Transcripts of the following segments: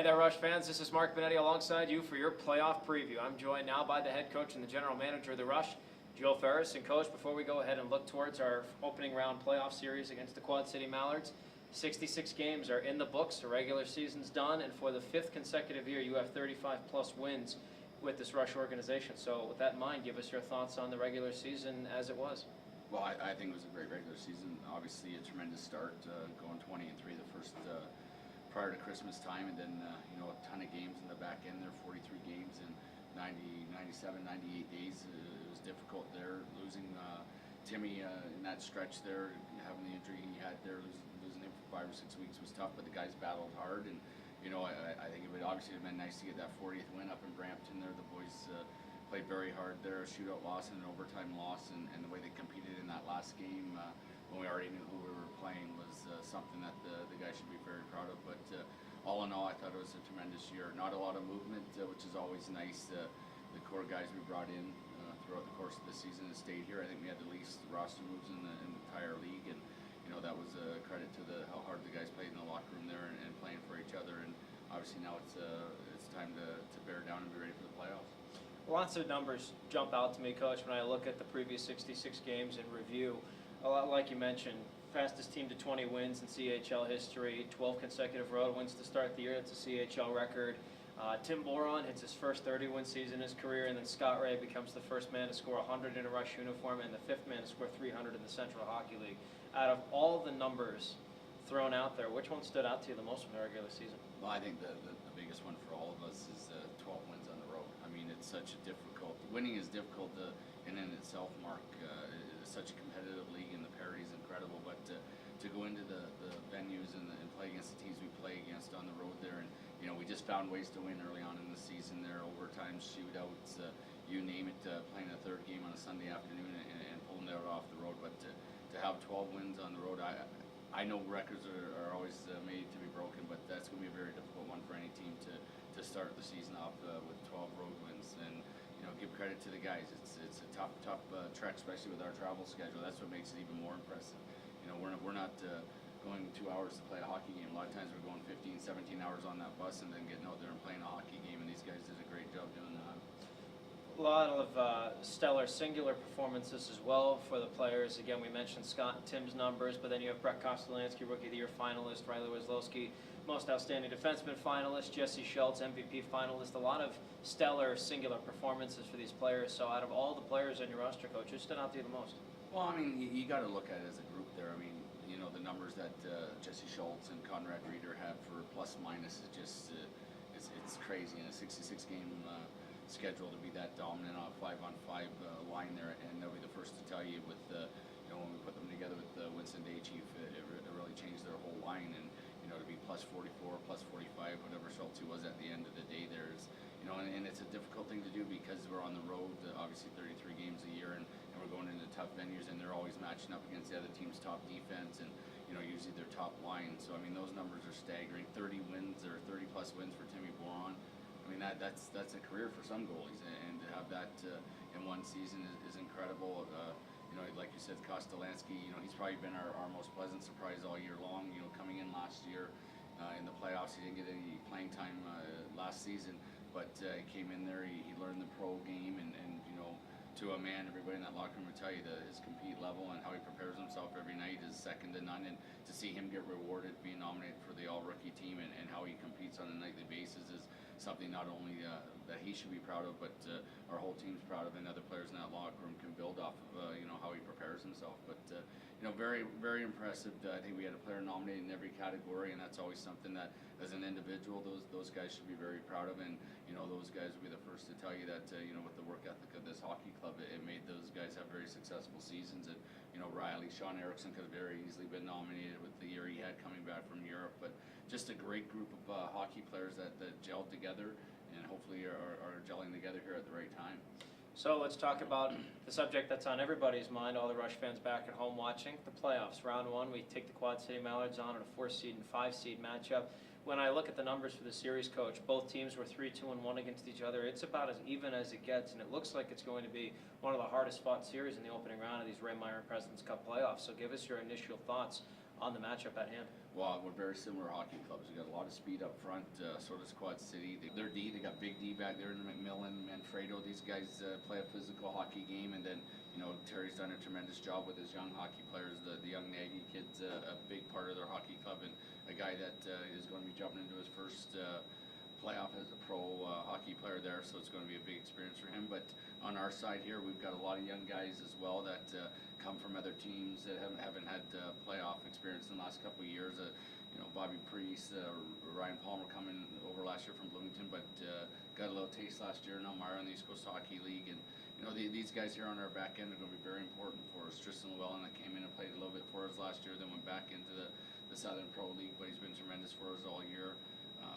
Hey there, Rush fans. This is Mark Binetti alongside you for your playoff preview. I'm joined now by the head coach and the general manager of the Rush, Joe Ferras. And Coach, before we go ahead and look towards our opening round playoff series against the Quad City Mallards, 66 games are in the books. The regular season's done, and for the 5th consecutive year, you have 35-plus wins with this Rush organization. So with that in mind, give us your thoughts on the regular season as it was. Well, I think it was a great regular season. Obviously, a tremendous start, going 20-3 the first prior to Christmas time, and then a ton of games in the back end there, 43 games in 90, 97, 98 days. It was difficult there, losing Timmy in that stretch there, having the injury he had there, losing him for 5 or 6 weeks was tough, but the guys battled hard, and I think it would obviously have been nice to get that 40th win up in Brampton there. The boys played very hard there, a shootout loss and an overtime loss, and the way they competed in that last game when we already knew who we were playing was something that the guys should be very proud of. But all in all, I thought it was a tremendous year. Not a lot of movement, which is always nice. The core guys we brought in throughout the course of the season have stayed here. I think we had the least roster moves in the entire league, and that was a credit to how hard the guys played in the locker room there and playing for each other. And obviously now it's time to bear down and be ready for the playoffs. Lots of numbers jump out to me, Coach, when I look at the previous 66 games in review. A lot like you mentioned, fastest team to 20 wins in CHL history, 12 consecutive road wins to start the year. That's a CHL record. Tim Boron hits his first 30-win season in his career, and then Scott Ray becomes the first man to score 100 in a Rush uniform and the 5th man to score 300 in the Central Hockey League. Out of all the numbers thrown out there, which one stood out to you the most from the regular season? Well, I think the biggest one for all of us is 12 wins on the road. I mean, it's such a difficult, winning is difficult in itself, Mark. It's such a competitive league, and the parity is incredible, but to go into the venues and play against the teams we play against on the road there, and we just found ways to win early on in the season there, overtime, shootouts, you name it, playing a third game on a Sunday afternoon and pulling it out off the road. But to have 12 wins on the road, I know records are always made to be broken, but that's going to be a very difficult one for any team to start the season off with 12 road wins. And give credit to the guys. It's a tough trek, especially with our travel schedule. That's what makes it even more impressive. We're not going 2 hours to play a hockey game. A lot of times we're going 15, 17 hours on that bus and then getting out there and playing a hockey game. And these guys did a great job doing that. A lot of stellar singular performances as well for the players. Again, we mentioned Scott and Tim's numbers, but then you have Brett Kostolansky, Rookie of the Year finalist, Riley Weslowski, Most Outstanding Defenseman finalist, Jesse Schultz, MVP finalist. A lot of stellar singular performances for these players. So out of all the players on your roster, Coach, who stood out to you the most? Well, I mean, you got to look at it as a group there. I mean, the numbers that Jesse Schultz and Conrad Reeder have for plus minus is just it's crazy in a 66-game schedule to be that dominant on a 5-on-5 line there, and they'll be the first to tell you with when we put them together with Winston Day Chief, it really changed their whole line. And to be plus 44, plus 45, whatever Schultz was at the end of the day there is, and it's a difficult thing to do because we're on the road, obviously 33 games a year, and we're going into tough venues, and they're always matching up against the other team's top defense and usually their top line. So I mean, those numbers are staggering. 30 wins or 30 plus wins for Timmy Boron. I mean, that's a career for some goalies, and to have that in one season is incredible. Like you said, Kostolansky, he's probably been our most pleasant surprise all year long. Coming in last year in the playoffs, he didn't get any playing time last season, but he came in there, he learned the pro game, and to a man, everybody in that locker room would tell you that his compete level and how he prepares himself every night is second to none. And to see him get rewarded, being nominated for the all-rookie team, and how he competes on a nightly basis is something not only that he should be proud of, but our whole team's proud of, and other players in that locker room can build off of how he prepares himself. But very, very impressive. I think we had a player nominated in every category, and that's always something that, as an individual, those guys should be very proud of. And those guys will be the first to tell you that with the work ethic of this hockey club, it made those guys have very successful seasons. And Riley, Sean Erickson could have very easily been nominated with the year he had coming back from Europe. But just a great group of hockey players that gelled together, and hopefully are gelling together here at the right time. So let's talk about the subject that's on everybody's mind, all the Rush fans back at home watching, the playoffs. Round 1, we take the Quad City Mallards on at a 4-seed and 5-seed matchup. When I look at the numbers for the series, Coach, both teams were 3-2-1 against each other. It's about as even as it gets, and it looks like it's going to be one of the hardest fought series in the opening round of these Ray Meyer President's Cup playoffs. So give us your initial thoughts on the matchup at hand? Well, we're very similar hockey clubs. We got a lot of speed up front. So does Quad City. They're D. They got big D back there in McMillan, Manfredo. These guys play a physical hockey game, and then Terry's done a tremendous job with his young hockey players. The young Nagy kid's a big part of their hockey club, and a guy that is going to be jumping into his first playoff as a pro hockey player there. So it's going to be a big experience for him. But on our side here, we've got a lot of young guys as well that come from other teams that haven't had playoff experience in the last couple of years. Bobby Priest, Ryan Palmer coming over last year from Bloomington, but got a little taste last year. Now Myra in the East Coast Hockey League, and these guys here on our back end are going to be very important for us. Tristan Llewellyn that came in and played a little bit for us last year, then went back into the Southern Pro League, but he's been tremendous for us all year.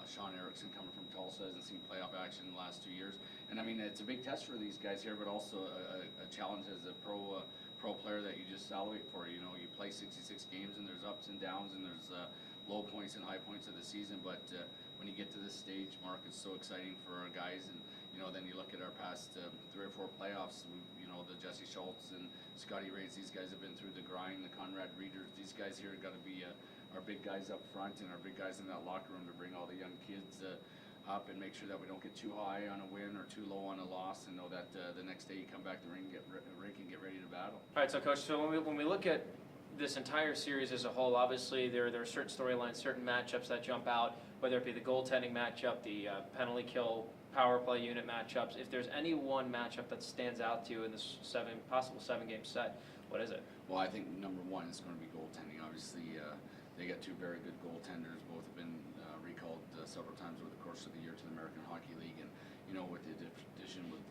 Sean Erickson coming from Tulsa hasn't seen playoff action in the last 2 years, and I mean it's a big test for these guys here, but also a challenge as a pro player that you just salivate for. You play 66 games and there's ups and downs and there's low points and high points of the season, but when you get to this stage, Mark, it's so exciting for our guys, and then you look at our past 3 or 4 playoffs. The Jesse Schultz and Scotty Rays, these guys have been through the grind. The Conrad Reeders, these guys here have got to be our big guys up front and our big guys in that locker room to bring all the young kids up and make sure that we don't get too high on a win or too low on a loss, and know that the next day you come back to the rink and get ready to battle. All right, so Coach, so when we look at this entire series as a whole, obviously there are certain storylines, certain matchups that jump out, whether it be the goaltending matchup, the penalty kill, power play unit matchups. If there's any one matchup that stands out to you in this possible 7-game set, what is it? Well, I think number one is going to be goaltending. Obviously, they got 2 very good goaltenders. Both have been recalled several times over the course of the year to the American Hockey League, and with the addition with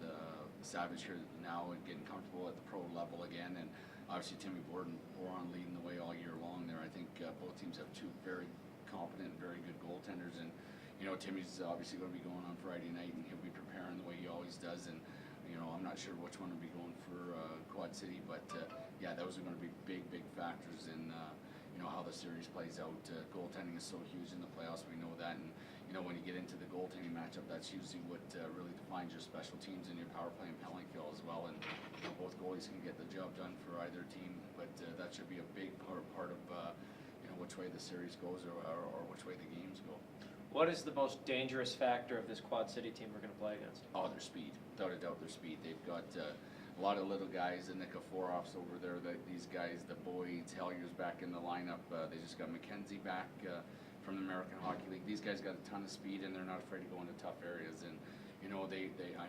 Savage here now and getting comfortable at the pro level again, and obviously Timmy Boron leading the way all year long there. I think both teams have 2 very competent, very good goaltenders, and Timmy's obviously going to be going on Friday night, and he'll be preparing the way he always does, and I'm not sure which one will be going for Quad City, but yeah, those are going to be big factors in how the series plays out. Goaltending is so huge in the playoffs, we know that, and when you get into the goaltending matchup, that's usually what really defines your special teams and your power play and penalty kill as well, and both goalies can get the job done for either team, but that should be a big part of which way the series goes or which way the games go. What is the most dangerous factor of this Quad City team we're going to play against? Oh, their speed. Without a doubt, their speed. They've got a lot of little guys, the Nikiforoffs over there, these guys, the Boyds, Helliers back in the lineup. They just got McKenzie back from the American Hockey League. These guys got a ton of speed, and they're not afraid to go into tough areas. And I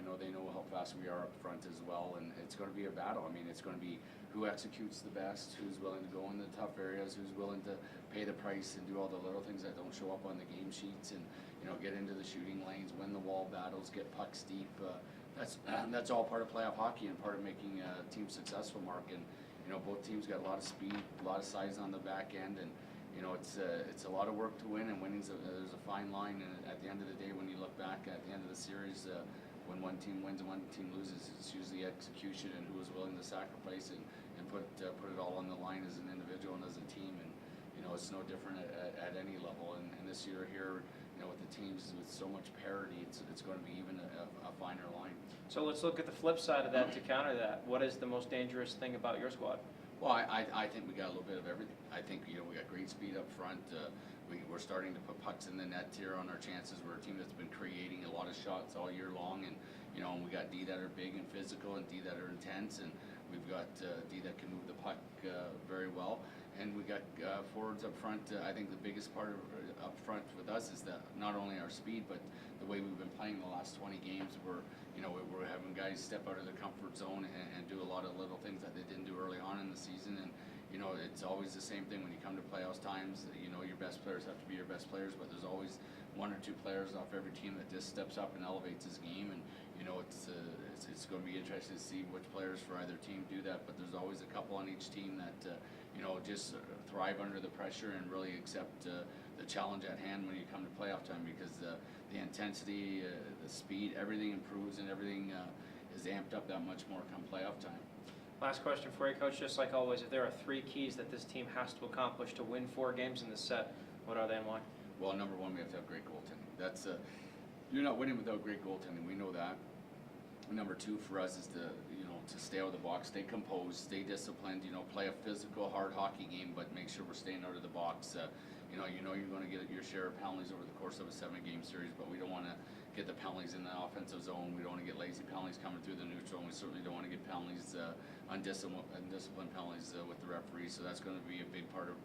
know they know how fast we are up front as well, and it's going to be a battle. I mean, it's going to be who executes the best, who's willing to go in the tough areas, who's willing to pay the price and do all the little things that don't show up on the game sheets, and get into the shooting lanes, win the wall battles, get pucks deep. That's all part of playoff hockey and part of making a team successful, Mark. And both teams got a lot of speed, a lot of size on the back end, and it's a lot of work to win, and winning's there's a fine line. And at the end of the day, when you look back at the end of the series, when one team wins and one team loses, it's usually execution and who is willing to sacrifice and put it all on the line as an individual and as a team. And it's no different at any level. And this year here, with the teams with so much parity, it's going to be even a finer line. So let's look at the flip side of that to counter that. What is the most dangerous thing about your squad? Well, I think we got a little bit of everything. I think we got great speed up front. We're starting to put pucks in the net here on our chances. We're a team that's been creating a lot of shots all year long, and and we got D that are big and physical, and D that are intense, and we've got D that can move the puck very well, and we got forwards up front. I think the biggest part of up front with us is that not only our speed, but the way we've been playing the last 20 games. We're having guys step out of their comfort zone and do a lot of little things that they didn't do early on in the season, and it's always the same thing when you come to playoffs times. Your best players have to be your best players, but there's always 1 or 2 players off every team that just steps up and elevates his game, and it's going to be interesting to see which players for either team do that. But there's always a couple on each team that just thrive under the pressure and really accept the challenge at hand when you come to playoff time, because the intensity, the speed, everything improves, and everything is amped up that much more come playoff time. Last question for you, Coach. Just like always, if there are 3 keys that this team has to accomplish to win 4 games in this set, what are they and why? Well, number one, we have to have great goaltending. That's you're not winning without great goaltending. We know that. Number 2 for us is to to stay out of the box, stay composed, stay disciplined, play a physical, hard hockey game, but make sure we're staying out of the box. You're going to get your share of penalties over the course of a 7-game series, but we don't want to get the penalties in the offensive zone. We don't want to get lazy penalties coming through the neutral, and we certainly don't want to get penalties, undisciplined penalties with the referees. So that's going to be a big part of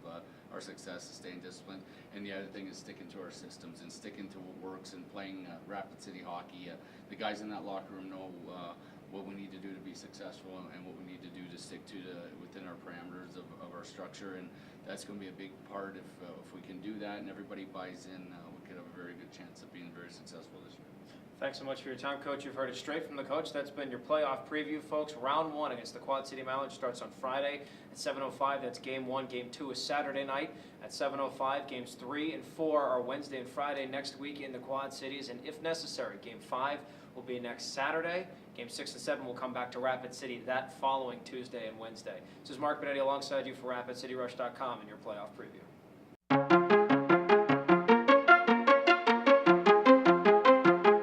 our success, is staying disciplined. And the other thing is sticking to our systems and sticking to what works and playing Rapid City hockey. The guys in that locker room know what we need to do to be successful and what we need to do to stick to within our parameters of our structure, and that's going to be a big part. If we can do that and everybody buys in, we could have a very good chance of being very successful this year. Thanks so much for your time, Coach. You've heard it straight from the coach. That's been your playoff preview, folks. Round 1 against the Quad City Mallards starts on Friday at 7:05. That's Game 1. Game 2 is Saturday night at 7:05. Games 3 and 4 are Wednesday and Friday next week in the Quad Cities. And if necessary, Game 5 will be next Saturday. Game 6 and 7 will come back to Rapid City that following Tuesday and Wednesday. This is Mark Binetti alongside you for RapidCityRush.com and your playoff preview.